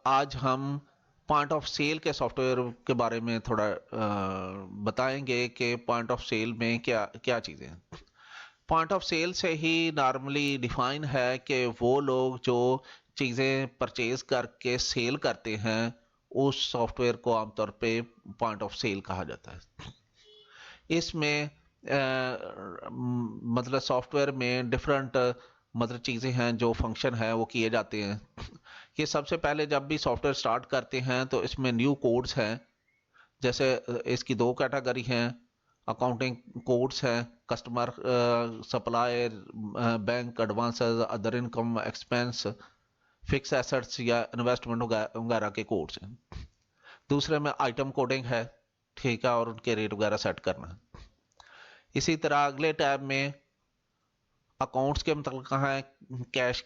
آج ہم point of cell کے سافٹ ویئر کے بارے میں تھوڑا بتائیں گے کہ پوائنٹ آف سیل میں کیا کیا چیزیں ہیں۔ پوائنٹ آف سیل سے ہی نارملی ڈیفائن ہے کہ وہ لوگ جو چیزیں پرچیز کر کے سیل کرتے ہیں اس سافٹ ویئر کو عام طور پہ پوائنٹ آف سیل کہا جاتا ہے۔ اس میں مطلب سافٹ ویئر میں ڈفرینٹ مطلب چیزیں ہیں جو فنکشن ہے وہ کیے جاتے ہیں۔ یہ سب سے پہلے جب بھی سافٹ ویئر سٹارٹ کرتے ہیں تو اس میں نیو کوڈز ہیں، جیسے اس کی دو کیٹیگری ہیں، اکاؤنٹنگ کوڈز ہیں، customer supplier bank advances other income expense fix assets یا انویسٹمنٹ وغیرہ کے کوڈز ہیں۔ دوسرے میں آئٹم کوڈنگ ہے، ٹھیک ہے، اور ان کے ریٹ وغیرہ سیٹ کرنا ہے۔ اسی طرح اگلے ٹیب میں اکاؤنٹس کے متعلق ہے، کیش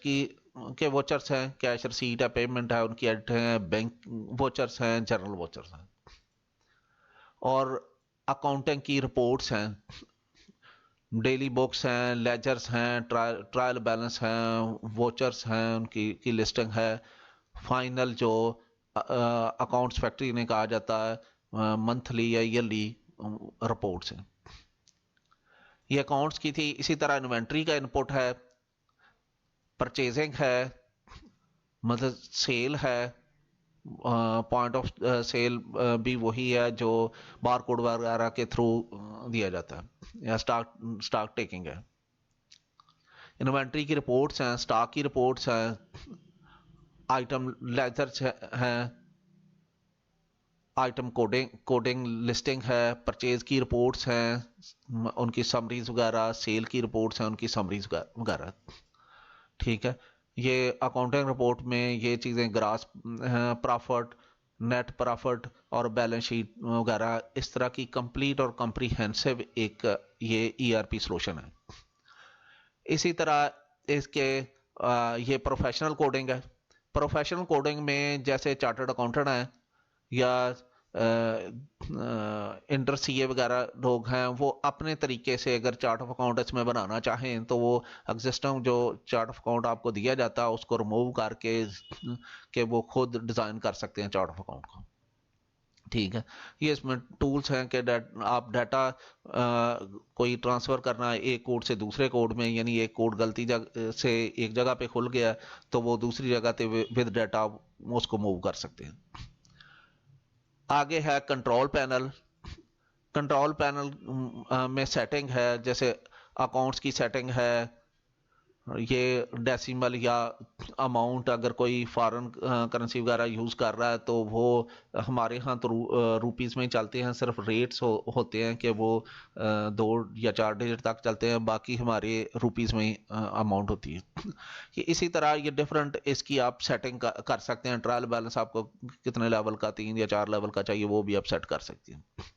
کے ووچرس ہیں، کیش ریسیٹ ہے، پیمنٹ ہے، ان کی ایڈٹ ہیں، بینک ووچرس ہیں، جنرل ووچرس ہیں، اور اکاؤنٹنگ کی رپورٹس ہیں، ڈیلی بکس ہیں، لیجرز ہیں، ٹرائل بیلنس ہیں، ووچرس ہیں، ان کی لسٹنگ ہے، فائنل جو اکاؤنٹس فیکٹری نے کہا جاتا ہے منتھلی یا ایئرلی رپورٹس ہیں۔ یہ اکاؤنٹس کی تھی۔ اسی طرح انوینٹری کا انپٹ ہے، پرچیزنگ ہے، مطلب سیل ہے، پوائنٹ آف سیل بھی وہی ہے جو بار کوڈ وغیرہ کے تھرو دیا جاتا ہے، یا سٹاک ٹیکنگ ہے۔ انوینٹری کی رپورٹس ہیں، سٹاک کی رپورٹس ہیں، آئٹم لیجرز ہیں، آئٹم کوڈنگ لسٹنگ ہے، پرچیز کی رپورٹس ہیں، ان کی سمریز وغیرہ، سیل کی رپورٹس ہیں، ان کی سمریز وغیرہ، ٹھیک ہے۔ یہ اکاؤنٹنگ رپورٹ میں یہ چیزیں گراس پرافٹ، نیٹ پرافٹ اور بیلنس شیٹ وغیرہ اس طرح کی کمپلیٹ اور کمپریہنسو ایک یہ ای آر پی سولوشن ہے۔ اسی طرح اس کے یہ پروفیشنل کوڈنگ ہے۔ پروفیشنل کوڈنگ میں جیسے چارٹرڈ اکاؤنٹنٹ ہیں یا انٹر سی اے وغیرہ لوگ ہیں، وہ اپنے طریقے سے اگر چارٹ آف اکاؤنٹ اس میں بنانا چاہیں تو وہ ایگزسٹنگ جو چارٹ آف اکاؤنٹ آپ کو دیا جاتا ہے اس کو ریموو کر کے کہ وہ خود ڈیزائن کر سکتے ہیں چارٹ آف اکاؤنٹ کو، ٹھیک ہے۔ یہ اس میں ٹولز ہیں کہ آپ ڈیٹا کوئی ٹرانسفر کرنا ہے ایک کوڈ سے دوسرے کوڈ میں، یعنی ایک کوڈ غلطی سے ایک جگہ پہ کھل گیا تو وہ دوسری جگہ پہ ود ڈیٹا اس کو موو کر سکتے ہیں۔ آگے ہے کنٹرول پینل۔ کنٹرول پینل میں سیٹنگ ہے، جیسے اکاؤنٹس کی سیٹنگ ہے، یہ ڈیسیمل یا اماؤنٹ اگر کوئی فارن کرنسی وغیرہ یوز کر رہا ہے تو وہ ہمارے ہاں تو روپیز میں ہی چلتے ہیں، صرف ریٹس ہوتے ہیں کہ وہ 2 یا 4 ڈیجٹ تک چلتے ہیں، باقی ہمارے روپیز میں ہی اماؤنٹ ہوتی ہے۔ اسی طرح یہ ڈفرینٹ اس کی آپ سیٹنگ کر سکتے ہیں، ٹرائل بیلنس آپ کو کتنے لیول کا، 3 یا 4 لیول کا چاہیے وہ بھی آپ سیٹ کر سکتے ہیں۔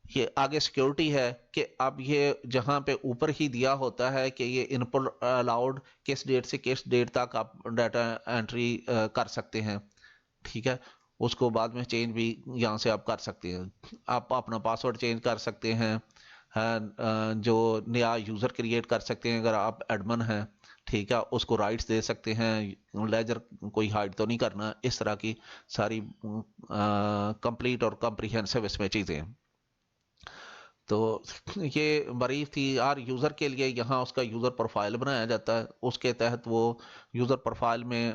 یہ آگے سیکیورٹی ہے کہ اب یہ جہاں پہ اوپر ہی دیا ہوتا ہے کہ یہ انپٹ الاؤڈ کس ڈیٹ سے کس ڈیٹ تک آپ ڈیٹا انٹری کر سکتے ہیں، ٹھیک ہے، اس کو بعد میں چینج بھی یہاں سے آپ کر سکتے ہیں۔ آپ اپنا پاسورڈ چینج کر سکتے ہیں، جو نیا یوزر کریٹ کر سکتے ہیں اگر آپ ایڈمن ہیں، ٹھیک ہے، اس کو رائٹس دے سکتے ہیں، لیجر کوئی ہائڈ تو نہیں کرنا، اس طرح کی ساری کمپلیٹ اور کمپریہنسو اس میں چیزیں ہیں۔ تو یہ بریف تھی ہر یوزر کے لیے۔ یہاں اس کا یوزر پروفائل بنایا جاتا ہے، اس کے تحت وہ یوزر پروفائل میں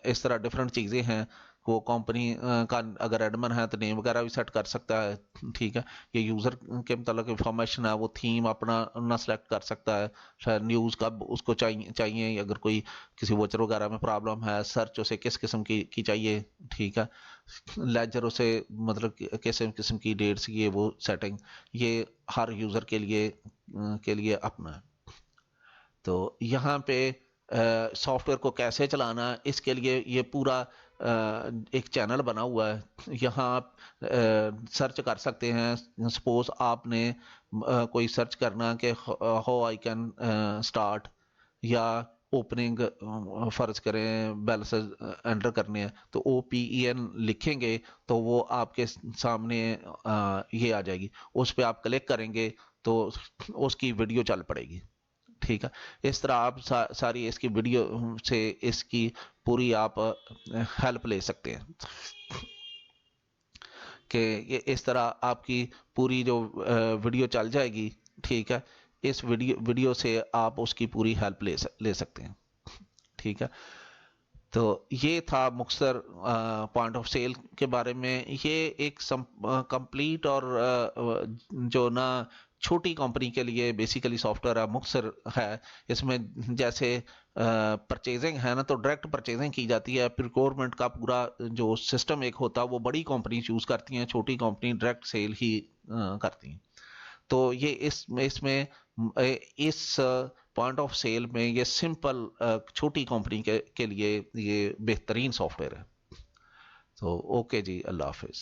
اس طرح ڈفرینٹ چیزیں ہیں، وہ کمپنی کا اگر ایڈمن ہے تو نیم وغیرہ بھی سیٹ کر سکتا ہے، ٹھیک ہے۔ یہ یوزر کے متعلق انفارمیشن ہے، وہ تھیم اپنا نہ سلیکٹ کر سکتا ہے، شاید نیوز کب اس کو چاہیے، اگر کوئی کسی ووچر وغیرہ میں پرابلم ہے، سرچ اسے کس قسم کی چاہیے، ٹھیک ہے، لیجر اسے مطلب کس قسم کی ڈیٹس کی وہ سیٹنگ، یہ ہر یوزر کے لیے اپنا ہے۔ تو یہاں پہ سافٹ ویئر کو کیسے چلانا، اس کے لیے یہ پورا ایک چینل بنا ہوا ہے، یہاں آپ سرچ کر سکتے ہیں۔ سپوز آپ نے کوئی سرچ کرنا کہ ہاؤ آئی کین اسٹارٹ، یا اوپننگ فرض کریں بیلنس انٹر کرنے ہیں تو OPEN لکھیں گے تو وہ آپ کے سامنے یہ آ جائے گی، اس پہ آپ کلک کریں گے تو اس کی ویڈیو چل پڑے گی، ٹھیک ہے. اس طرح آپ ساری اس کی ویڈیو سے اس کی پوری آپ ہیلپ لے سکتے ہیں کہ اس طرح آپ کی پوری جو ویڈیو چل جائے گی. ٹھیک ہے. اس ویڈیو سے آپ اس کی پوری ہیلپ لے سکتے ہیں. ٹھیک ہے. تو یہ تھا مختصر پوائنٹ آف سیل کے بارے میں. یہ ایک کمپلیٹ اور جو نا چھوٹی کمپنی کے لیے بیسیکلی سافٹ ویئر مختصر ہے. اس میں جیسے پرچیزنگ ہے نا تو ڈائریکٹ پرچیزنگ کی جاتی ہے. پریکورمنٹ کا پورا جو سسٹم ایک ہوتا ہے وہ بڑی کمپنی چوز کرتی ہیں, چھوٹی کمپنی ڈائریکٹ سیل ہی کرتی ہیں. تو یہ اس میں اس پوائنٹ آف سیل میں یہ سمپل چھوٹی کمپنی کے لیے یہ بہترین سافٹ ویئر ہے. تو اوکے جی, اللہ حافظ.